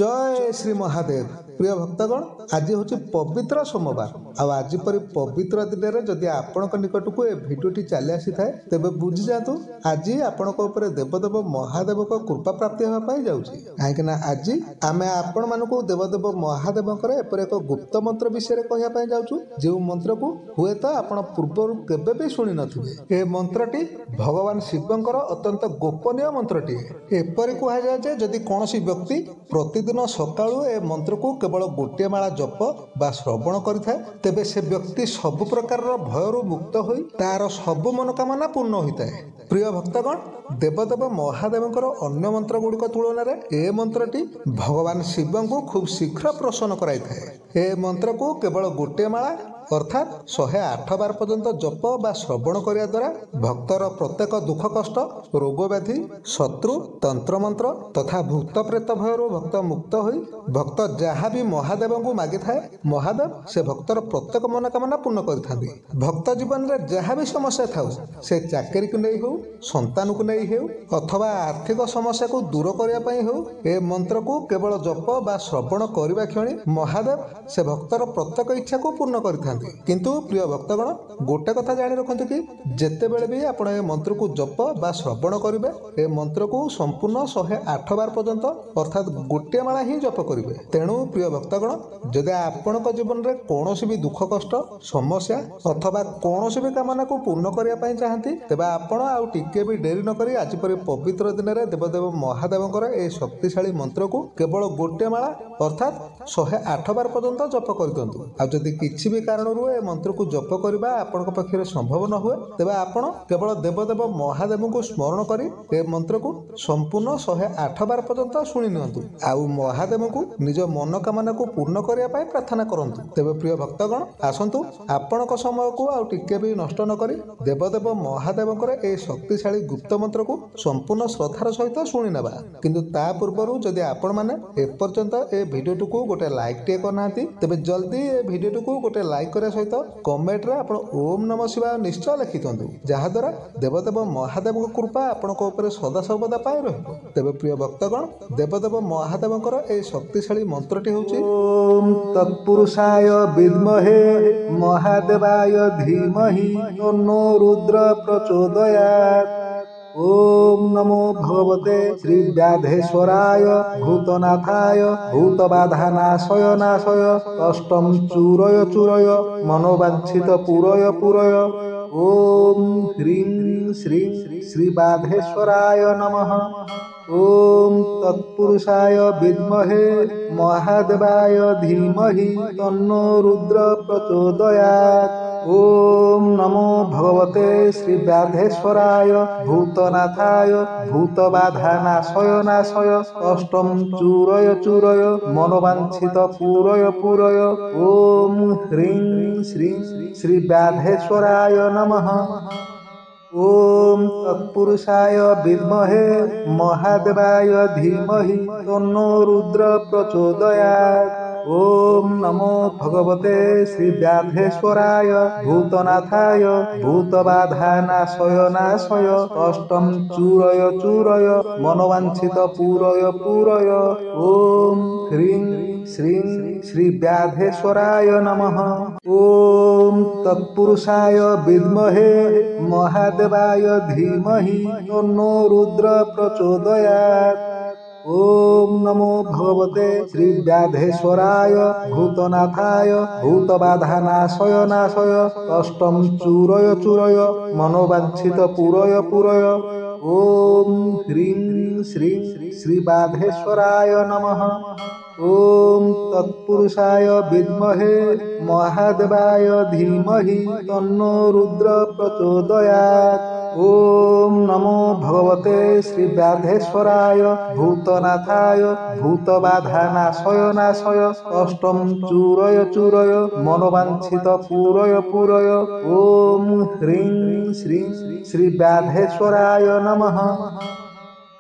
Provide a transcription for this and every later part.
जय श्री महादेव। प्रिय भक्तगण, आज हूँ पवित्र सोमवार। आज परी पवित्र दिन में जदि आपण निकट को ए भिडियोटी चली आसी थाए तेज बुझी जातु आज आपण देवदेव महादेव कृपा प्राप्ति होगापाई जाऊँगी। कहीं आज आम आपण मानक देवदेव महादेव एपर एक गुप्त मंत्र विषय कहवाई जाऊँ, जो मंत्र को हुए तो आपण पूर्व केवे भी शुणी नथिबे। ए मंत्रटी भगवान शिवंकर अत्यंत गोपनीय मंत्रटीए। एपरि कहुए जदि कौन व्यक्ति प्रतिदिन सकाळु ए मंत्र को केवल गोटे माला जप बा श्रवण करिथाए तेबे से व्यक्ति सब प्रकार भयरू मुक्त होई तार सब मनोकामना पूर्ण होइताए। प्रिय भक्तगण, देवदेव महादेवंकर अन्य मंत्र गुड़िक तुलन में ए मंत्रटी भगवान शिव को खूब शीघ्र प्रसन्न कराइथाए। ए मंत्र को केवल गोटे माला अर्थात 108 बार पर्यंत जप बा श्रवण करिया द्वारा भक्तर प्रत्येक दुख कष्ट रोग व्याधि शत्रु तंत्र मंत्र तथा भूत प्रेत भयरू भक्त मुक्त होई भक्त जहाँ भी महादेव को मागी थाए महादेव से भक्तर प्रत्येक मनोकामना पूर्ण करिथांती। भक्त जीवन में जहाँ भी समस्या थाउ से चाकरी को नहीं हो संतान को नहीं हो अथवा आर्थिक समस्या को दूर करने हो ए मंत्र को केवल जप बा श्रवण करने क्षणी महादेव से भक्तर प्रत्येक इच्छा को पूर्ण करिथांती। किंतु प्रिय भक्तगण, गोटे कथा जानी रखते कि जिते बेले भी आपण ए मंत्र को जप बा श्रवण करेंगे ए मंत्र को संपूर्ण 108 बार पर्यंत अर्थात गोटे माला ही जप करेंगे। तेणु प्रिय भक्तगण, जदि आपण जीवन में कौन भी दुख कष्ट समस्या अथवा कौन भी कामना को पूर्ण करने चाहती तेज आपण आउ टिके भी डेरी नक आज परी पवित्र दिन में देवदेव महादेव ए शक्तिशाली मंत्र को केवल गोटे माला अर्थात 108 बार पर्यंत जप कर दिंतु। आदि किसी भी कारण ए मंत्र को जप करने आपण पाखे संभव न हुए तेज आपण केवल देवदेव महादेव को स्मरण कर ए मंत्र को संपूर्ण 108 बार पर्यंत शुणी नियंतु आउ महादेव को निज मनोकामना को पूर्ण करने प्रार्थना करंतु। तेबे प्रिय भक्तगण, आसंतु आपण समय को आउ टिके भी नष्ट न करी देवदेव महादेव ए शक्तिशाली गुप्त मंत्र को संपूर्ण श्रद्धार सहित शुणी नेबा। किंतु ता पूर्व जदि आपण माने एपर्यंत ए भिडियो को गोटे लाइक टे करना तेबे जल्दी ए भिडियो को गोटे लाइक करने सहित कमेंट रे आपण ओम नमः शिवाय निश्चय लिखि दियंतु, जहाँ द्वारा देवदेव महादेव कृपा आपण सदा सर्वदा पाई रहिबो। तेबे प्रिय भक्तगण, देवदेव महादेव ए शक्तिशाली मंत्रटी होची ओम तत्पुरुषाय विद्महे महादेवाय धीमहि तन्नो रुद्र प्रचोदयात्। ओम नमो भगवते श्री व्याधेश्वराय भूतनाथाय भूतबाधानाशय नाशय कष्टम चूरय चूरय मनोवांछित पूरय पूरय। ओम ह्रीं श्रीं श्री बाधेश्वराय नमः। ओम तत्पुरुषाय विद्महे महादेवाय धीमहि तन्नो रुद्र प्रचोदयात्। ओम नमो भगवते श्री व्याधेश्वराय भूतनाथाय भूतबाधानाशय नाशय कष्टम चूरय चूरय मनोवांछित पूरय पूरय। ओम ह्रीं श्रीं श्री व्याधेश्वराय नमः। ओम तत्पुरुषाय विद्महे महादेवाय धीमहि तन्नो रुद्र प्रचोदयात्। ओम नमो भगवते श्री व्याधेश्वराय भूतनाथाय भूतबाधानाशय नाशय कष्टम चूरय चूरय मनोवांछित पूरय पूरय। ओम ह्रीं श्रीं श्री व्याधेश्वराय नमः। ओम तत्पुरुषाय विद्महे महादेवाय धीमहि तन्नो रुद्र प्रचोदयात्। ओम नमो भगवते श्री व्याधेश्वराय भूतनाथाय भूतबाधानाशय नाशय कष्टम चूरय चूरय मनोवांछित पूरय पूरय। ओम ह्रीं श्रीं श्री बाधेश्वराय नमः। ओम तत्पुरुषाय विद्महे महादेवाय धीमहि तन्नो रुद्र प्रचोदयात्। ओम नमो भगवते श्री व्याधेश्वराय भूतनाथाय भूतबाधानाशय नाशय कष्टम चूरय चूरय मनोवांछित पूरय पूरय। ओम ह्रीं श्रीं श्री व्याधेश्वराय नमः।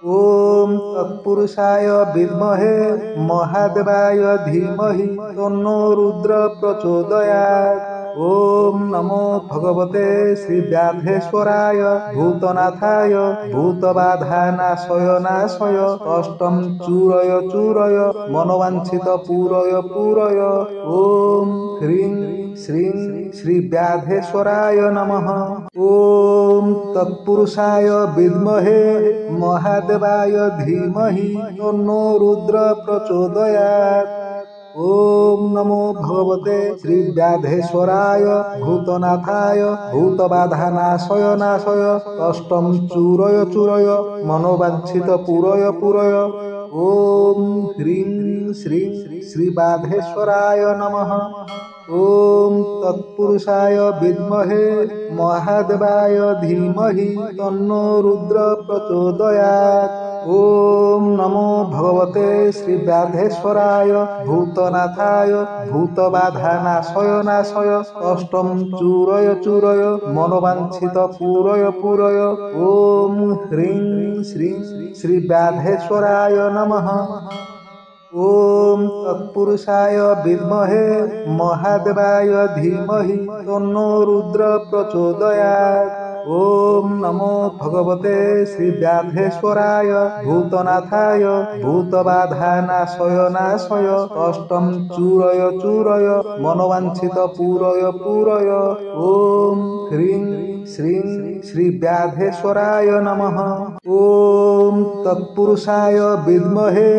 ओम तत्पुरुषाय विद्महे महादेवाय धीमहि तन्नो रुद्र प्रचोदयात्। ओम नमो भगवते श्री व्याधेश्वराय भूतनाथाय भूतबाधानाशय नाशय कष्टं चूरय चूरय मनोवांछित पूरय पूरय। ओम ह्रीं श्रीं श्री व्याधेश्वराय नमः। ओम तत्पुरुषाय विद्महे महादेवाय धीमहि तन्नो रुद्र प्रचोदयात्। ओम नमो भगवते श्री व्याधेश्वराय भूतनाथाय भूतबाधानाशय नाशय कष्टं चूरय चूरय मनोवांछित पूरय पूरय। ओम ह्रीं श्रीं श्री बाधेश्वराय नमः। ओम तत्पुरुषाय विद्महे महादेवाय धीमहि तन्नो रुद्र प्रचोदयात्। ओम नमो भगवते श्री व्याधेश्वराय भूतनाथाय भूतबाधानाशय नाशय कष्टं चूरय चूरय मनोवांछित पूरय पूरय। ओम ह्रीं श्रीं श्री व्याधेश्वराय नमः। ओम तत्पुरुषाय विद्महे महादेवाय धीमहि तन्नो रुद्र प्रचोदयात्। ओम नमो भगवते श्री व्याधेश्वराय भूतनाथाय भूतबाधानाशय नाशय कष्टं चूरय चूरय मनोवांछित पूरय पूरय। ओम ह्रीं श्रीं श्री व्याधेश्वराय नमः। ओम तत्पुरुषाय विद्महे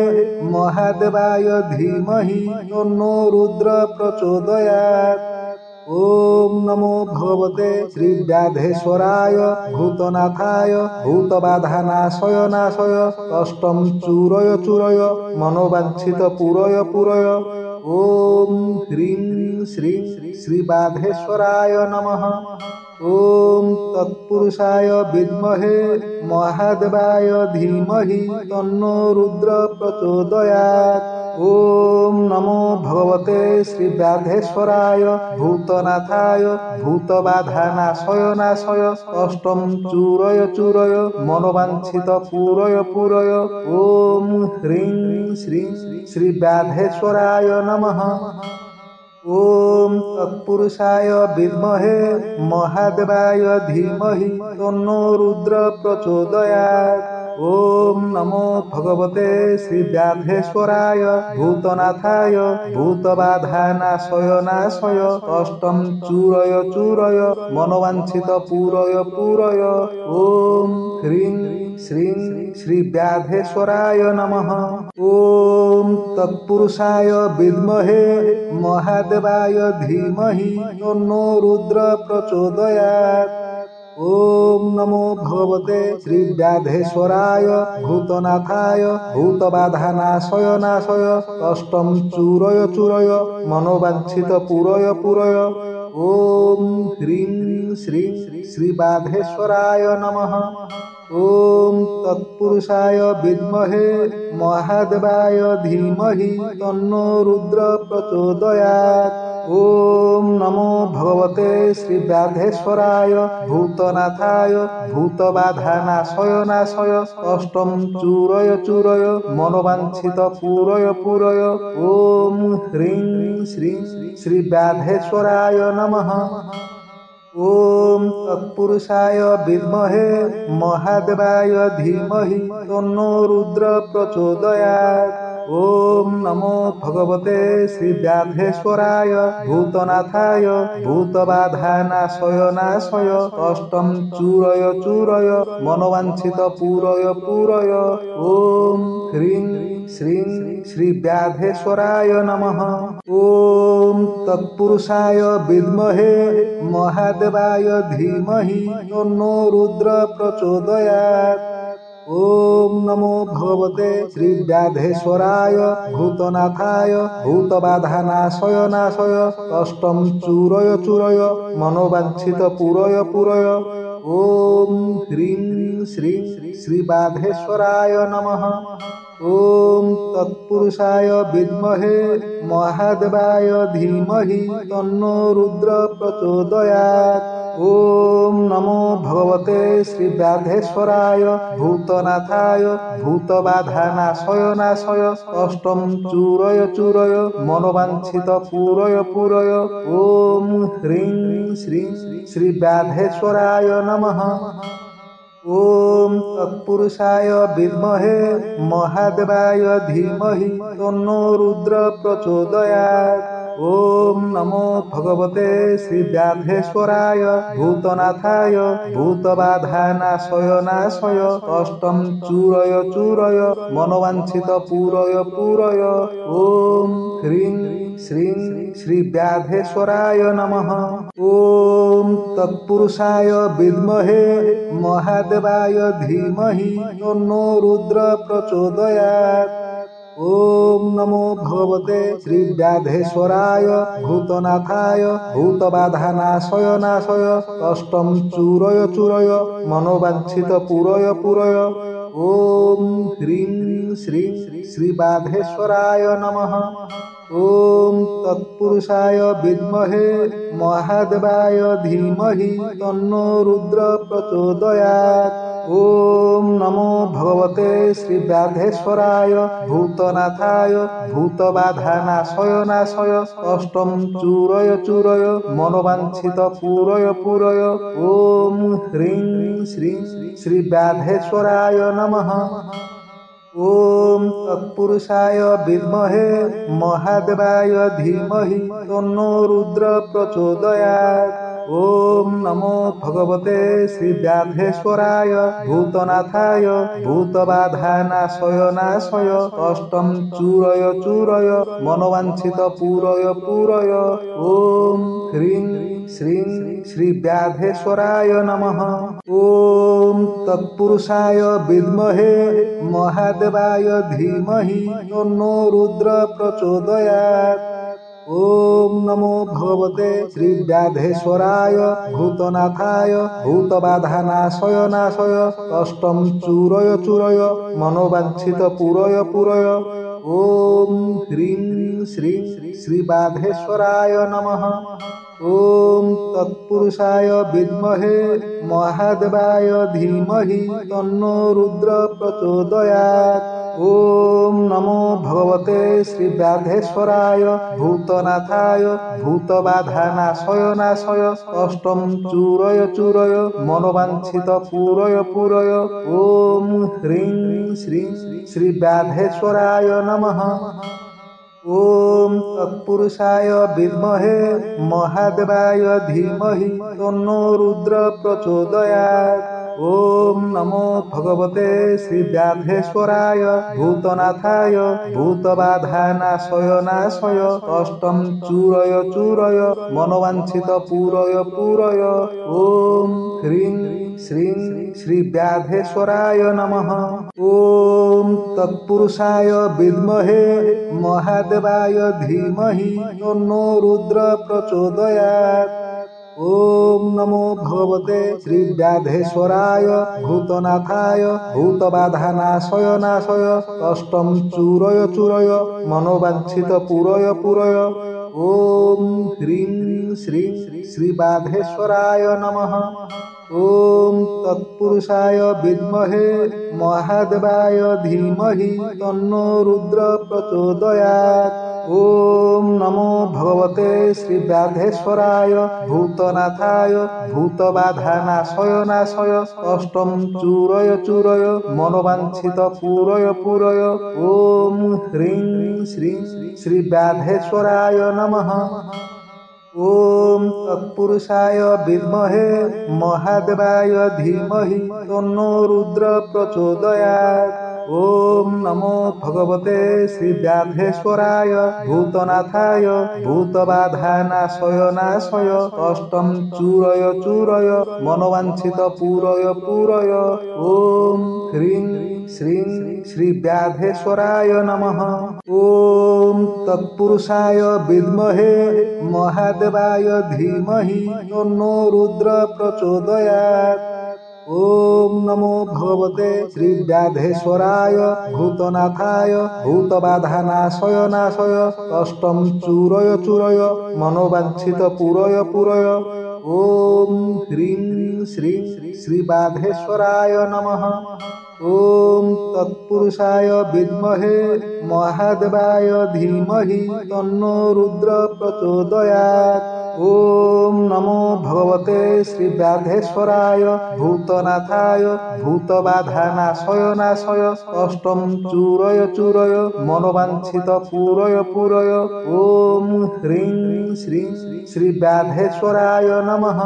महादेवाय धीमहि तन्नो रुद्र प्रचोदयात्। ओम नमो भगवते श्री व्याधेश्वराय भूतनाथाय भूतबाधानाशय नाशय कष्टं चूरय चूरय मनोवांछित पूरय पूरय। ओम ह्रीं श्रीं श्री बाधेश्वराय नमः। ओम तत्पुरुषाय विद्महे महादेवाय धीमहि तन्नो रुद्र प्रचोदयात्। ओम नमो भगवते श्री व्याधेश्वराय भूतनाथाय भूतबाधानाशय नाशय कष्टं चूरय चूरय मनोवांछित पूरय पूरय। ओम ह्रीं श्रीं श्री व्याधेश्वराय नमः। ओम तत्पुरुषाय विद्महे महादेवाय धीमहि तन्नो रुद्र प्रचोदयात्। ओम नमो भगवते श्री व्याधेश्वराय भूतनाथाय भूतबाधानाशय नाशय कष्टं चूरय चूरय मनोवांछित पूरय पूरय। ओम ह्रीं श्रीं श्री व्याधेश्वराय नमः। ओम तत्पुरुषाय विद्महे महादेवाय धीमहि तन्नो रुद्र प्रचोदयात्। ओम नमो भगवते श्री व्याधेश्वराय भूतनाथाय भूतबाधानाशय नाशय कष्टं चूरय चूरय मनोवांछित पूरय पूरय। ओम ह्रीं श्रीं श्री बाधेश्वराय नमः। ओम तत्पुरुषाय विद्महे महादेवाय धीमहि तन्नो रुद्र प्रचोदयात्। ओम नमो भगवते श्री व्याधेश्वराय भूतनाथाय भूतबाधानाशय नाशय कष्टं चूरय चूरय मनोवांछित पूरय पूरय। ओम ह्रीं श्रीं श्री व्याधेश्वराय नमः। ओम तत्पुरुषाय विद्महे महादेवाय धीमहि तन्नो रुद्र प्रचोदयात्। ओम नमो भगवते श्री व्याधेश्वराय भूतनाथाय भूतबाधानाशय नाशय कष्टं चूरय चूरय मनोवांछित पूरय पूरय। ओम ह्रीं श्रीं श्री व्याधेश्वराय नमः। ओम तत्पुरुषाय विद्महे महादेवाय धीमहि तन्नो रुद्र प्रचोदयात्। ओम नमो भगवते श्री व्याधेश्वराय भूतनाथाय भूतबाधानाशय नाशय कष्टं चूरय चूरय मनोवांछित पूरय पूरय। ओम ह्रीं श्रीं श्री बाधेश्वराय नमः। ओम तत्पुरुषाय विद्महे महादेवाय धीमहि तन्नो रुद्र प्रचोदयात्। ओम नमो भगवते श्री व्याधेश्वराय भूतनाथाय भूतबाधानाशय नाशय कष्टं चूरय चूरय मनोवांछित पूरय पूरय। ओम ह्रीं श्रीं श्री व्याधेश्वराय नमः। ओम तत्पुरुषाय विद्महे महादेवाय धीमहि तन्नो रुद्र प्रचोदयात्। ओम नमो भगवते श्री व्याधेश्वराय भूतनाथाय भूतबाधानाशय नाशय कष्टं चूरय चूरय मनोवांछित पूरय पूरय। ओम ह्रीं श्रीं श्री व्याधेश्वराय नमः। ओम तत्पुरुषाय विद्महे महादेवाय धीमहि तन्नो रुद्र प्रचोदयात्। ओम नमो भगवते श्री व्याधेश्वराय भूतनाथाय भूतबाधानाशय नाशय कष्टं चूरय चूरय मनोवांछित पूरय पूरय। ओम ह्रीं श्रीं श्री व्याधेश्वराय नमः। ओम तत्पुरुषाय विद्महे महादेवाय धीमहि तन्नो रुद्र प्रचोदयात्। ओम नमो भगवते श्री व्याधेश्वराय भूतनाथाय भूतबाधानाशय नाशय कष्टं चूरय चूरय मनोवांछित पूरय पूरय। ओम ह्रीं श्रीं श्री व्याधेश्वराय नमः। ओम तत्पुरुषाय विद्महे महादेवाय धीमहि तन्नो रुद्र प्रचोदयात्। ओम नमो भगवते श्री व्याधेश्वराय भूतनाथाय भूतबाधानाशय नाशय कष्टं चूरय चूरय मनोवांछित पूरय पूरय। ओम ह्रीं श्रीं श्री व्याधेश्वराय नमः। ओम तत्पुरुषाय विद्महे महादेवाय धीमहि तन्नो रुद्र प्रचोदयात्। ओम नमो भगवते श्री व्याधेश्वराय भूतनाथाय भूतबाधानाशय नाशय कष्टं चूरय चूरय मनोवांछित पूरय पूरय। ओम ह्रीं श्रीं श्री व्याधेश्वराय नमः। ओम तत्पुरुषाय विद्महे महादेवाय धीमहि तन्नो रुद्र प्रचोदयात्। ओम नमो भगवते श्री व्याधेश्वराय भूतनाथाय भूतबाधानाशय नाशय कष्टं चूरय चूरय मनोवांछित पूरय पूरय। ओम ह्रीं श्रीं श्री व्याधेश्वराय नमः। ओम तत्पुरुषाय विद्महे महादेवाय धीमहि तन्नो रुद्र प्रचोदयात्। ओम नमो भगवते श्री व्याधेश्वराय भूतनाथाय भूतबाधानाशय नाशय कष्टं चूरय चूरय मनोवांछित पूरय पूरय। ओम ह्रीं श्रीं श्री व्याधेश्वराय नमः। ओम तत्पुरुषाय विद्महे महादेवाय धीमहि तन्नो रुद्र प्रचोदयात्। ओम नमो भगवते श्री व्याधेश्वराय भूतनाथाय भूतबाधानाशय नाशय कष्टं चूरय चूरय मनोवांछित पूरय पूरय। ओम ह्रीं श्रीं श्री व्याधेश्वराय नमः। ओम तत्पुरुषाय विद्महे महादेवाय धीमहि तन्नो रुद्र प्रचोदयात्। ओम नमो भगवते श्री व्याधेश्वराय भूतनाथाय भूतबाधानाशय नाशय कष्टं चूरय चूरय मनोवांछित पूरय पूरय। ओम ह्रीं श्रीं श्री व्याधेश्वराय नमः। ओम तत्पुरुषाय विद्महे महादेवाय धीमहि तन्नो रुद्र प्रचोदयात्। ओम नमो भगवते श्री व्याधेश्वराय भूतनाथाय भूतबाधानाशय नाशय कष्टं चूरय चूरय मनोवांछित पूरय पूरय। ओम ह्रीं श्रीं श्री व्याधेश्वराय नमः। ओम तत्पुरुषाय विद्महे महादेवाय धीमहि तन्नो रुद्र प्रचोदयात्। ओम नमो भगवते श्री व्याधेश्वराय भूतनाथाय भूतबाधानाशय नाशय कष्टं चूरय चूरय मनोवांछित पूरय पूरय। ओम ह्रीं श्रीं श्रीबाधेश्वराय नमः। ओम तत्पुरुषाय विद्महे महादेवाय धीमहि तन्नो रुद्र प्रचोदयात्। ओम नमो भगवते श्रीबाधेश्वराय भूतनाथाय भूतबाधानाशय नाशय कष्टं चूरय चूरय मनोवांछित पूरय पूरय। ओम ह्रीं श्रीं श्रीबाधेश्वराय नमः।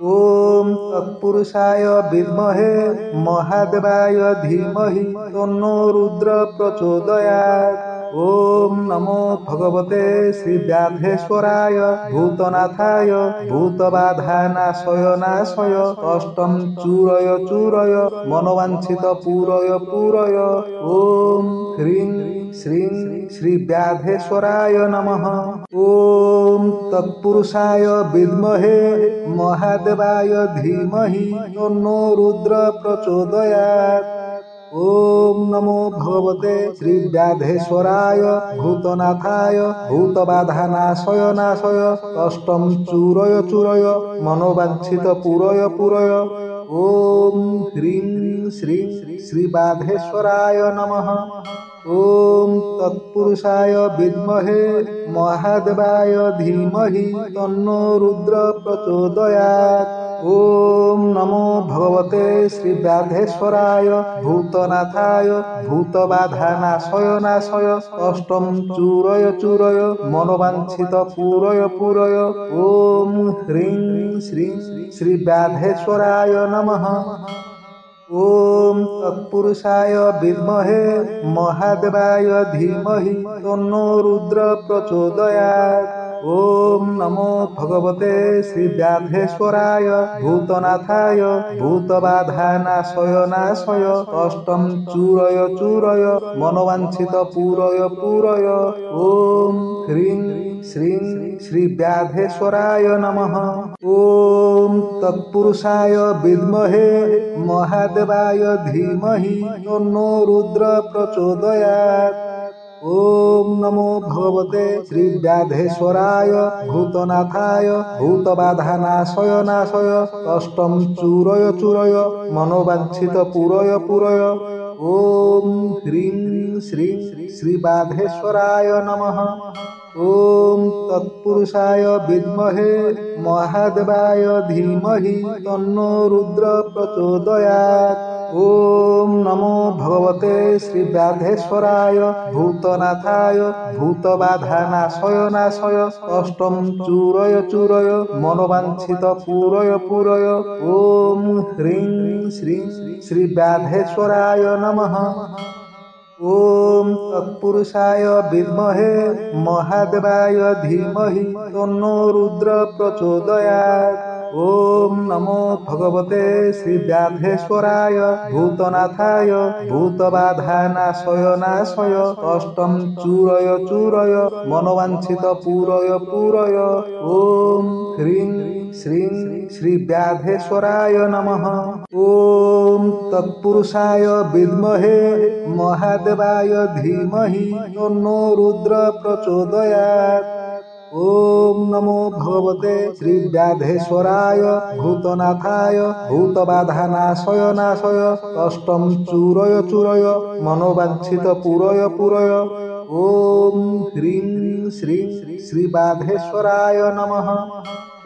ओम तत्पुरुषाय विद्महे महादेवाय धीमहि तन्नो रुद्र प्रचोदयात्। ओम नमो भगवते श्रीबाधेश्वराय भूतनाथाय भूतबाधानाशय नाशय कष्टं चूरय चूरय मनोवांछित पूरय पूरय। ओम ह्रीं श्रीं श्रीबाधेश्वराय नमः। ओम तत्पुरुषाय विद्महे महादेवाय धीमहि तन्नो रुद्र प्रचोदयात्। ओम नमो भगवते श्रीबाधेश्वराय भूतनाथाय भूतबाधानाशय नाशय कष्टं चूरय चूरय मनोवांछित पूरय पूरय। ओम ह्रीं श्रीं श्रीबाधेश्वराय नमः। ओम तत्पुरुषाय विद्महे महादेवाय धीमहि तन्नो रुद्र प्रचोदयात्। ओम नमो भगवते श्रीबाधेश्वराय भूतनाथाय भूतबाधानाशय नाशय कष्टं चूरय चूरय मनोवांछित पूरय पूरय। ओम ह्रीं श्रीं श्रीबाधेश्वराय नमः। ओम तत्पुरुषाय विद्महे महादेवाय धीमहि तन्नो रुद्र प्रचोदयात्। ओम नमो भगवते श्रीबाधेश्वराय भूतनाथाय भूतबाधानाशय नाशय कष्टं चूरय चूरय मनोवांछित पूरय पूरय। ओम ह्रीं श्रीं श्रीबाधेश्वराय नमः। ओम तत्पुरुषाय विद्महे महादेवाय धीमहि तन्नो रुद्र प्रचोदयात्। ओम नमो भगवते श्रीबाधेश्वराय भूतनाथाय भूतबाधानाशय नाशय कष्टं चूरय चूरय मनोवांछित पूरय पूरय। ओम ह्रीं श्रीं श्रीबाधेश्वराय नमः। ओम तत्पुरुषाय विद्महे महादेवाय धीमहि तन्नो रुद्र प्रचोदयात्। ओम नमो भगवते श्रीबाधेश्वराय भूतनाथाय भूतबाधानाशय नाशय कष्टं चूरय चूरय मनोवांछित पूरय पूरय। ओम ह्रीं श्रीं श्रीबाधेश्वराय नमः। ओम तत्पुरुषाय विद्महे महादेवाय धीमहि तन्नो रुद्र प्रचोदयात्। ओम नमो भगवते श्रीबाधेश्वराय भूतनाथाय भूतबाधानाशय नाशय कष्टं चूरय चूरय मनोवांछित पूरय पूरय। ओम ह्रीं श्रीं श्रीबाधेश्वराय नमः। ओम तत्पुरुषाय विद्महे महादेवाय धीमहि तन्नो रुद्र प्रचोदयात्। ओम नमो भगवते श्रीबाधेश्वराय भूतनाथाय भूतबाधानाशय नाशय कष्टं चूरय चूरय मनोवांछित पूरय पूरय। ओम ह्रीं श्रीं श्रीबाधेश्वराय नमः।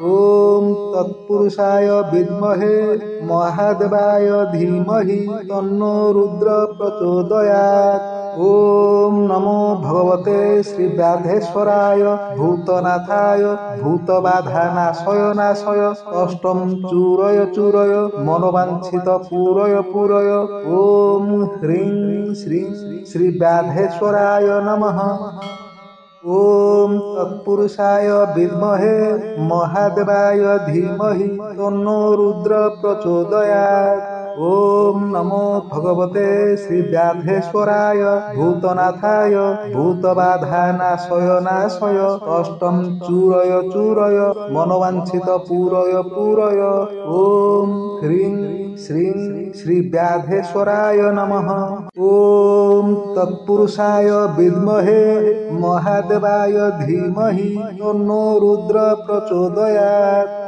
ओम तत्पुरुषाय विद्महे महादेवाय धीमहि तन्नो रुद्र प्रचोदयात्। ओम नमो भगवते श्रीबाधेश्वराय भूतनाथाय भूतबाधानाशय नाशय कष्टं चूरय चूरय मनोवांछित पूरय पूरय। ओम ह्रीं श्रीं श्रीबाधेश्वराय नमः। ओम तत्पुरुषाय विद्महे महादेवाय धीमहि तन्नो रुद्र प्रचोदयात्। ओम नमो भगवते श्री व्याधेश्वराय भूतनाथाय भूतबाधानाशय नाशय कष्टं चूरय चूरय मनोवांछित पूरय पूरय। ओम ह्रीं श्रीं श्री व्याधेश्वराय नमः। ओम तत्पुरुषाय विद्महे महादेवाय धीमहि तन्नो रुद्र प्रचोदयात्।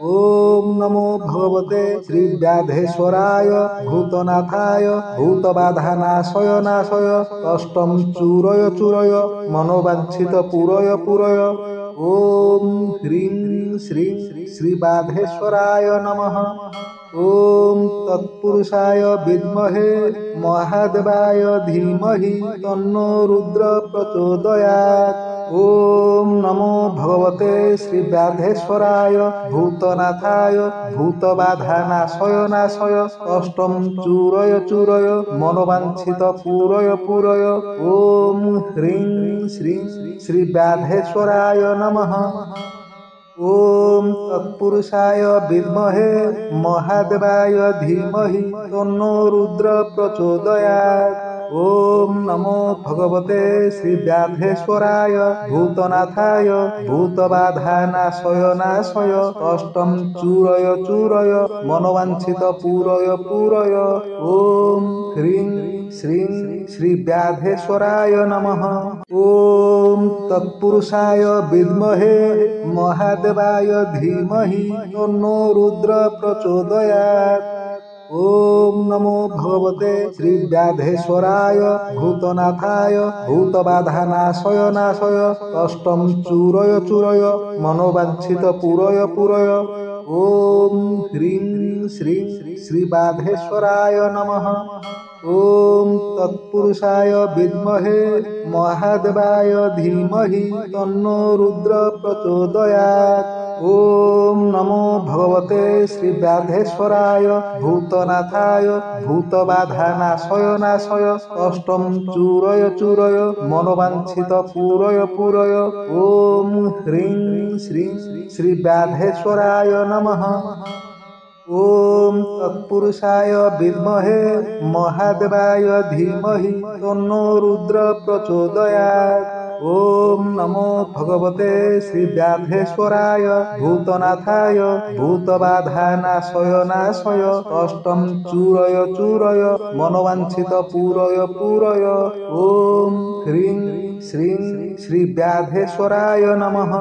ओम नमो भगवते श्री व्याधेश्वराय भूतनाथाय भूतबाधानाशय नाशय कष्टं चूरय चूरय मनोवांछित पूरय पूरय। ओम ह्रीं श्रीं श्री व्याधेश्वराय नमः। ओम तत्पुरुषाय विद्महे महादेवाय धीमहि तन्नो रुद्र प्रचोदयात्। ओम नमो भगवते श्री व्याधेश्वराय भूतनाथाय भूतबाधानाशय नाशय कष्टं चूरय चूरय मनोवांछित पूरय पूरय। ओम ह्रीं श्रीं श्री व्याधेश्वराय नमः। ओम तत्पुरुषाय विद्महे महादेवाय धीमहि तन्नो रुद्र प्रचोदयात्। ओम नमो भगवते श्री व्याधेश्वराय भूतनाथाय भूतबाधानाशय नाशय कष्टं चूरय चूरय मनोवांछित पूरय पूरय। ओम ह्रीं श्रीं श्री व्याधेश्वराय नमः। ओम तत्पुरुषाय विद्महे महादेवाय धीमहि तन्नो रुद्र प्रचोदयात्। ओम नमो भगवते श्री व्याधेश्वराय भूतनाथाय भूतबाधानाशय नाशय कष्टं चूरय चूरय मनोवांछित पूरय पूरय। ओम ह्रीं श्रीं श्री व्याधेश्वराय नमः। ओम तत्पुरुषाय विद्महे महादेवाय धीमहि तन्नो रुद्र प्रचोदयात्। ओम नमो भगवते श्री व्याधेश्वराय भूतनाथाय भूतबाधानाशय नाशय कष्टं चूरय चूरय मनोवांछित पूरय पूरय। ओम ह्रीं श्रीं श्री व्याधेश्वराय नमः। ओम तत्पुरुषाय विद्महे महादेवाय धीमहि तन्नो रुद्र प्रचोदयात्। ओम नमो भगवते श्री व्याधेश्वराय भूतनाथाय भूतबाधानाशय नाशय कष्टं चूरय चूरय मनोवांछित पूरय पूरय। ओम ह्रीं श्रीं श्री व्याधेश्वराय नमः।